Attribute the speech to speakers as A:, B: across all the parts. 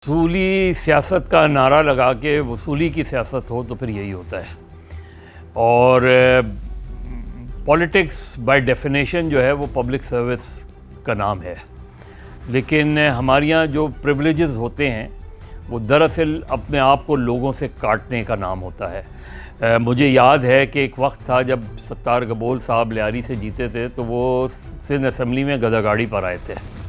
A: वसूली सियासत का नारा लगा के वसूली की सियासत हो तो फिर यही होता है। और पॉलिटिक्स बाय डेफिनेशन जो है वो पब्लिक सर्विस का नाम है, लेकिन हमारे यहाँ जो प्रिविलेजेस होते हैं वो दरअसल अपने आप को लोगों से काटने का नाम होता है। मुझे याद है कि एक वक्त था जब सत्तार गबोल साहब लियारी से जीते थे तो वो सिंध असम्बली में गदागाड़ी पर आए थे।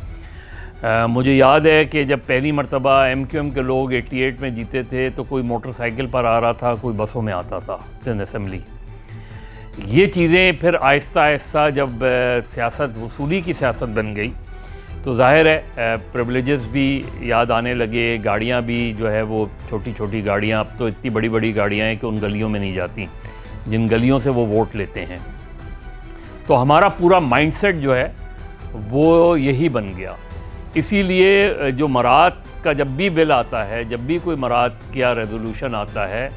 A: मुझे याद है कि जब पहली मरतबा MQM के लोग 88 में जीते थे तो कोई मोटरसाइकिल पर आ रहा था, कोई बसों में आता था सिंध असम्बली। ये चीज़ें फिर आहिस्ता आहिस्ता जब सियासत वसूली की सियासत बन गई तो ज़ाहिर है प्रिविलेजेस भी याद आने लगे, गाड़ियाँ भी जो है वो छोटी छोटी गाड़ियाँ, अब तो इतनी बड़ी बड़ी गाड़ियाँ हैं कि उन गलियों में नहीं जाती जिन गलियों से वो वोट लेते हैं। तो हमारा पूरा माइंडसेट जो है वो यही बन गया। इसीलिए जो मरात का जब भी बिल आता है, जब भी कोई मरात का रेजोल्यूशन आता है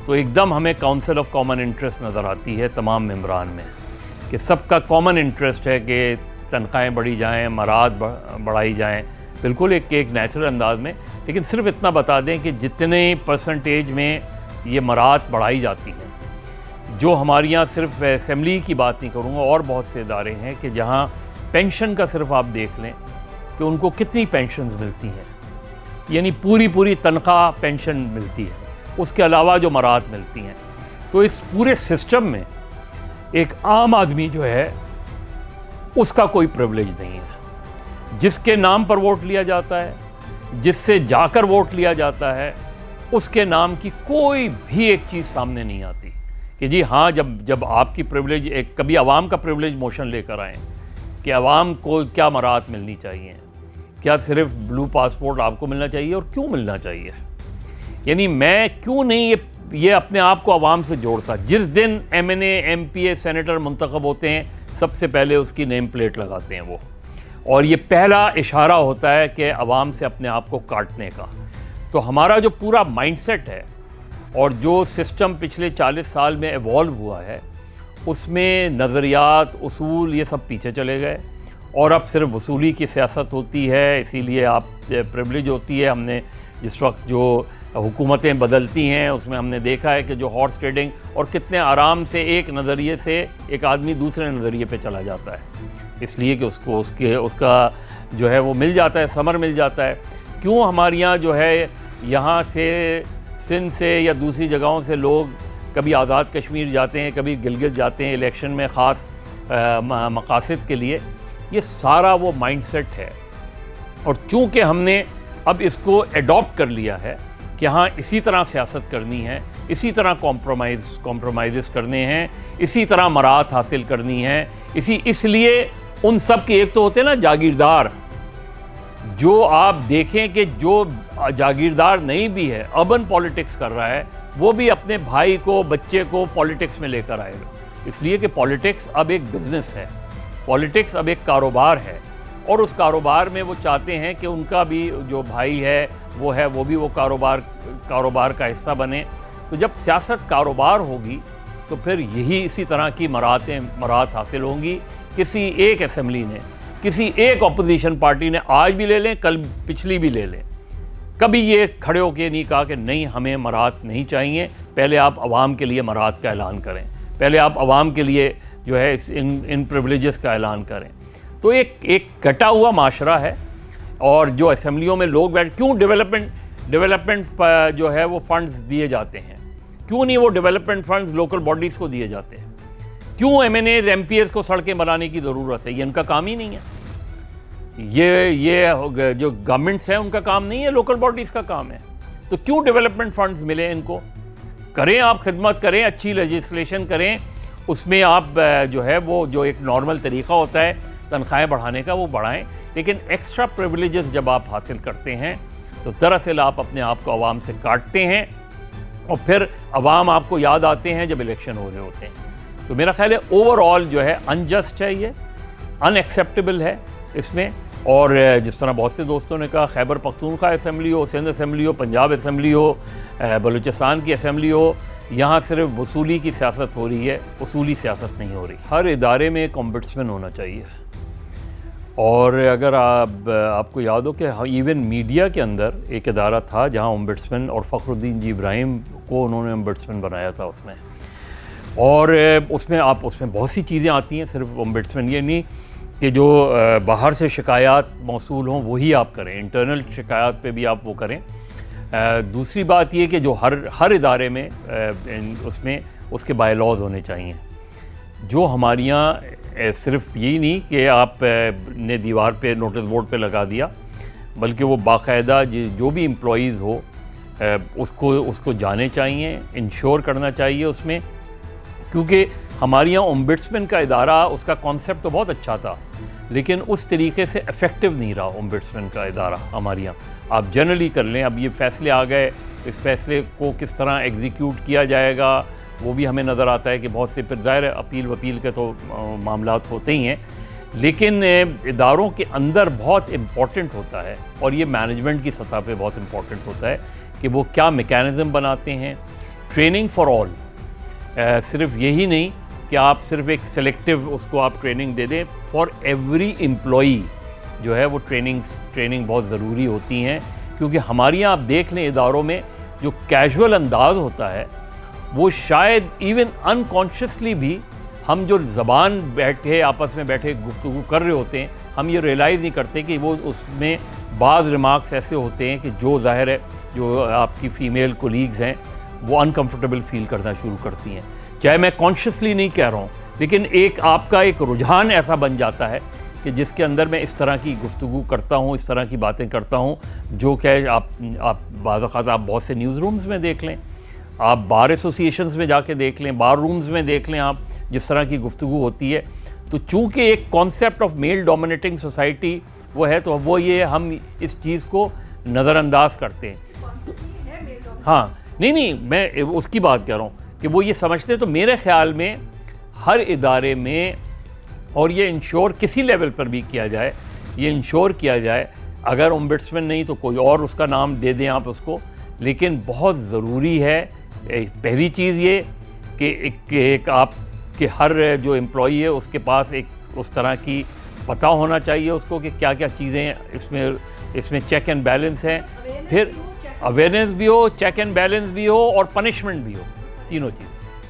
A: तो एकदम हमें काउंसिल ऑफ कॉमन इंटरेस्ट नज़र आती है तमाम मेंबरान में कि सबका कॉमन इंटरेस्ट है कि तनख्वाहें बढ़ी जाएं, मरात बढ़ाई जाएं, बिल्कुल एक नेचुरल अंदाज में। लेकिन सिर्फ इतना बता दें कि जितने परसेंटेज में ये मरात बढ़ाई जाती हैं, जो हमारे यहाँ सिर्फ असम्बली की बात नहीं करूँगा, और बहुत से इदारे हैं कि जहाँ पेंशन का सिर्फ आप देख लें कि उनको कितनी पेंशन्स मिलती हैं, यानी पूरी तनख्वाह पेंशन मिलती है, उसके अलावा जो मरात मिलती हैं। तो इस पूरे सिस्टम में एक आम आदमी जो है उसका कोई प्रिविलेज नहीं है। जिसके नाम पर वोट लिया जाता है, जिससे जाकर वोट लिया जाता है, उसके नाम की कोई भी एक चीज़ सामने नहीं आती कि जी हाँ, जब आपकी प्रिविलेज एक कभी आवाम का प्रिविलेज मोशन लेकर आएँ कि आवाम को क्या मरात मिलनी चाहिए, क्या सिर्फ ब्लू पासपोर्ट आपको मिलना चाहिए और क्यों मिलना चाहिए, यानी मैं क्यों नहीं ये अपने आप को आवाम से जोड़ता। जिस दिन MNA MPA सेनेटर मुंतखब होते हैं सबसे पहले उसकी नेम प्लेट लगाते हैं वो, और ये पहला इशारा होता है कि आवाम से अपने आप को काटने का। तो हमारा जो पूरा माइंडसेट है और जो सिस्टम पिछले 40 साल में एवॉल्व हुआ है उसमें नज़रियात, उसूल ये सब पीछे चले गए और अब सिर्फ वसूली की सियासत होती है। इसीलिए आप प्रिविलेज होती है। हमने जिस वक्त जो हुकूमतें बदलती हैं उसमें हमने देखा है कि जो हॉर्स ट्रेडिंग, और कितने आराम से एक नज़रिए से एक आदमी दूसरे नज़रिए पे चला जाता है, इसलिए कि उसका जो है वो मिल जाता है, समर मिल जाता है। क्यों हमारे यहाँ जो है यहाँ से सिंध से या दूसरी जगहों से लोग कभी आज़ाद कश्मीर जाते हैं, कभी गिलगित जाते हैं इलेक्शन में ख़ास मकासद के लिए, ये सारा वो माइंडसेट है। और चूँकि हमने अब इसको एडॉप्ट कर लिया है कि हाँ इसी तरह सियासत करनी है, इसी तरह कॉम्प्रोमाइज़ करने हैं, इसी तरह मरात हासिल करनी है, इसलिए उन सब के एक तो होते हैं ना जागीरदार, जो आप देखें कि जो जागीरदार नहीं भी है, अर्बन पॉलिटिक्स कर रहा है, वो भी अपने भाई को, बच्चे को पॉलिटिक्स में लेकर आएगा। इसलिए कि पॉलिटिक्स अब एक बिज़नेस है, पॉलिटिक्स अब एक कारोबार है, और उस कारोबार में वो चाहते हैं कि उनका भी जो भाई है वो भी वो कारोबार का हिस्सा बने। तो जब सियासत कारोबार होगी तो फिर यही इसी तरह की मरात हासिल होंगी। किसी एक असम्बली ने, किसी एक अपोजिशन पार्टी ने, आज भी ले लें, कल पिछली भी ले लें, कभी ये खड़े होकर नहीं कहा कि नहीं हमें मरात नहीं चाहिए, पहले आप आवाम के लिए मरात का ऐलान करें, पहले आप आवाम के लिए जो है इन प्रिविलेजेस का ऐलान करें। तो एक कटा हुआ माशरा है। और जो असम्बलियों में लोग क्यों डेवलपमेंट जो है वो फंड्स दिए जाते हैं, क्यों नहीं वो डेवलपमेंट फंड्स लोकल बॉडीज़ को दिए जाते हैं, क्यों MNAs MPAs को सड़कें बनाने की ज़रूरत है, ये इनका काम ही नहीं है। ये जो गवर्नमेंट्स हैं उनका काम नहीं है, लोकल बॉडीज़ का काम है। तो क्यों डेवलपमेंट फंड्स मिले इनको? करें आप खिदमत करें, अच्छी लेजिस्लेशन करें, उसमें आप जो है वो जो एक नॉर्मल तरीक़ा होता है तनख्वाहें बढ़ाने का वो बढ़ाएं। लेकिन एक्स्ट्रा प्रिविलेजेस जब आप हासिल करते हैं तो दरअसल आप अपने आप को आवाम से काटते हैं, और फिर आवाम आपको याद आते हैं जब इलेक्शन हो रहे होते हैं। तो मेरा ख्याल है ओवरऑल जो है अनजस्ट है, ये अनएक्सेप्टेबल है इसमें। और जिस तरह बहुत से दोस्तों ने कहा, खैबर पख्तूनख्वा असम्बली हो, सिंध असम्बली हो, पंजाब असम्बली हो, बलूचिस्तान की असम्बली हो, यहाँ सिर्फ वसूली की सियासत हो रही है, उसूली सियासत नहीं हो रही। हर इदारे में एक ओम्बुड्समैन होना चाहिए, اور اگر آپ کو یاد ہو کہ ایون میڈیا کے اندر ایک ادارہ تھا جہاں اومبڈسمن اور فخر الدین جی ابراہیم کو انہوں نے اومبڈسمن بنایا تھا اس میں، اور اس میں بہت سی چیزیں آتی ہیں، صرف اومبڈسمن یہ نہیں کہ جو باہر سے شکایات موصول ہوں وہی آپ کریں، انٹرنل شکایات پہ بھی آپ وہ کریں۔ دوسری بات یہ کہ جو ہر ادارے میں اس کے بائی لاز ہونے چاہیے، جو ہمارے یہاں صرف یہی نہیں کہ آپ نے دیوار پہ نوٹس بورڈ پہ لگا دیا، بلکہ وہ باقاعدہ جو بھی امپلائیز ہو اس کو جانے چاہیے، انشور کرنا چاہیے اس میں، کیونکہ ہمارے یہاں اومبڈسمن کا ادارہ اس کا کانسیپٹ تو بہت اچھا تھا، لیکن اس طریقے سے افیکٹو نہیں رہا اومبڈسمن کا ادارہ ہمارے یہاں۔ آپ جنرلی کر لیں، اب یہ فیصلے آ گئے، اس فیصلے کو کس طرح ایگزیکیوٹ کیا جائے گا وہ بھی ہمیں نظر آتا ہے کہ بہت سے، پھر ظاہر اپیل کے تو معاملات ہوتے ہی ہیں، لیکن اداروں کے اندر بہت امپورٹنٹ ہوتا ہے، اور یہ مینجمنٹ کی سطح پہ بہت امپورٹنٹ ہوتا ہے کہ وہ کیا میکینزم بناتے ہیں۔ ٹریننگ فار آل، صرف یہی نہیں کہ آپ صرف ایک سلیکٹیو اس کو آپ ٹریننگ دے دیں، فار ایوری امپلائی جو ہے وہ ٹریننگ بہت ضروری ہوتی ہیں، کیونکہ ہمارے یہاں آپ دیکھ لیں اداروں میں جو کیجول انداز ہوتا ہے وہ شاید ایون انکانشیسلی بھی ہم جو زبان آپس میں بیٹھے گفتگو کر رہے ہوتے ہیں، ہم یہ ریئلائز نہیں کرتے کہ وہ اس میں بعض ریمارکس ایسے ہوتے ہیں کہ جو ظاہر ہے جو آپ کی فیمیل کولیگز ہیں وہ انکمفرٹیبل فیل کرنا شروع کرتی ہیں، چاہے میں کانشیسلی نہیں کہہ رہا ہوں، لیکن آپ کا ایک رجحان ایسا بن جاتا ہے کہ جس کے اندر میں اس طرح کی گفتگو کرتا ہوں، اس طرح کی باتیں کرتا ہوں، جو کہ آپ بعض اوقات آپ بہت سے نیوز رومز میں دیکھ لیں، آپ بار ایسوسیشنز میں جا کے دیکھ لیں، بار رومز میں دیکھ لیں، آپ جس طرح کی گفتگو ہوتی ہے، تو چونکہ ایک concept of male dominating society وہ ہے، تو وہ یہ ہم اس چیز کو نظر انداز کرتے ہیں۔ ہاں نہیں میں اس کی بات کہہ رہا ہوں کہ وہ یہ سمجھتے ہیں، تو میرے خیال میں ہر ادارے میں، اور یہ انشور کسی لیول پر بھی کیا جائے، یہ انشور کیا جائے، اگر اومبڈسمن نہیں تو کوئی اور اس کا نام دے دیں آپ اس کو، لیکن بہت ضروری ہے پہلی چیز یہ کہ ایک آپ کے ہر جو امپلائی ہے اس کے پاس ایک اس طرح کی پتہ ہونا چاہیے اس کو کہ کیا کیا چیزیں اس میں چیک اینڈ بیلنس ہیں، پھر اویئرنیس بھی ہو، چیک اینڈ بیلنس بھی ہو، اور پنشمنٹ بھی ہو، تینوں چیز۔